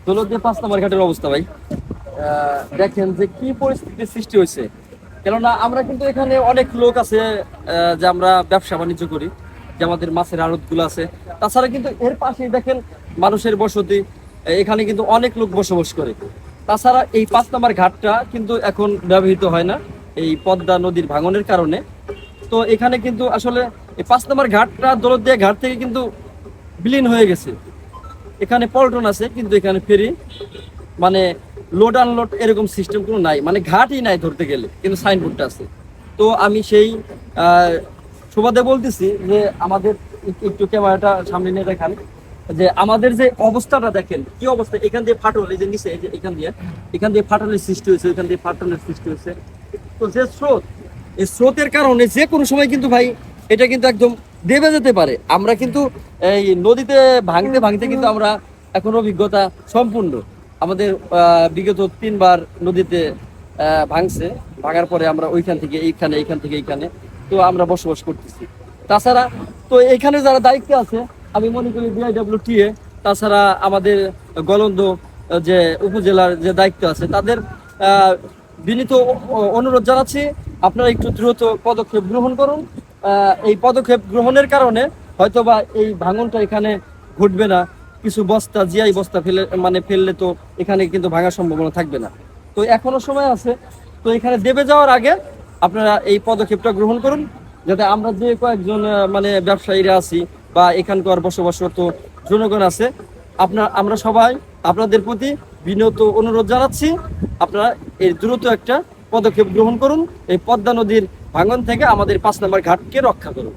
দৌলতদিয়া 5 নম্বর ঘাটের অবস্থা ভাই, দেখেন যে কি পরিস্থিতির সৃষ্টি হয়েছে। কেননা আমরা কিন্তু এখানে অনেক লোক আছে, যে আমরা ব্যবসা বাণিজ্য করি, যে আমাদের মাছের আড়ত গুলো আছে। তাছাড়া কিন্তু এর পাশেই দেখেন মানুষের বসতি, এখানে কিন্তু অনেক লোক বসবাস করে। তাছাড়া এই 5 নম্বর ঘাটটা কিন্তু এখন ব্যবহৃত হয় না এই পদ্মা নদীর ভাঙনের কারণে। তো এখানে কিন্তু আসলে এই 5 নম্বর ঘাটটা দৌলতদিয়া ঘাট থেকে কিন্তু বিলীন হয়ে গেছে। এখানে পল্টন আছে কিন্তু এখানে ফেরি মানে লোড আনলোড এরকম সিস্টেম কোনো নাই, মানে ঘাটই নাই ধরতে গেলে, কিন্তু সাইনবোর্ডটা আছে। তো আমি সেই আহ, সুবাদে বলতেছি যে আমাদের একটু ক্যামেরাটা সামনে নিয়ে দেখান, যে আমাদের যে অবস্থাটা দেখেন কি অবস্থা। এখান দিয়ে ফাটল, এই যে নিচে, এই যে এখান দিয়ে ফাটলের সৃষ্টি হয়েছে, এখান দিয়ে ফাটলের সৃষ্টি হয়েছে। তো যে স্রোত, এই স্রোতের কারণে যে কোনো সময় কিন্তু ভাই এটা কিন্তু একদম দেবে যেতে পারে। আমরা কিন্তু এই নদীতে ভাঙতে ভাঙতে কিন্তু আমরা এখন অভিজ্ঞতা সম্পূর্ণ। আমাদের বিগত 3বার নদীতে ভাঙছে, ভাঙার পরে আমরা ওইখান থেকে এইখানে, এইখান থেকে এইখানে তো আমরা বসবাস করতেছি। তাছাড়া তো এইখানে যারা দায়িত্বে আছে, আমি মনে করি বিআইডব্লিউটিএ, তাছাড়া আমাদের গলন্দ যে উপজেলার যে দায়িত্ব আছে, তাদের বিনীত অনুরোধ জানাচ্ছি, আপনারা একটু দ্রুত পদক্ষেপ গ্রহণ করুন। এই পদক্ষেপ গ্রহণের কারণে হয়তোবা এই ভাঙনটা এখানে ঘটবে না। কিছু বস্তা, জিআই বস্তা ফেললে তো এখানে কিন্তু ভাঙার সম্ভাবনা থাকবে না। তো এখনো সময় আছে। তো এখানে দেবে যাওয়ার আগে আপনারা এই পদক্ষেপটা গ্রহণ করুন, যাতে আমরা যে কয়েকজন ব্যবসায়ীরা আছি বা এখানকার বসবাসরত জনগণ আছে, আমরা সবাই আপনাদের প্রতি বিনীত অনুরোধ জানাচ্ছি, আপনারা এই দ্রুত একটা পদক্ষেপ গ্রহণ করুন, এই পদ্মা নদীর ভাঙন থেকে আমাদের 5 নম্বর ঘাটকে রক্ষা করুন।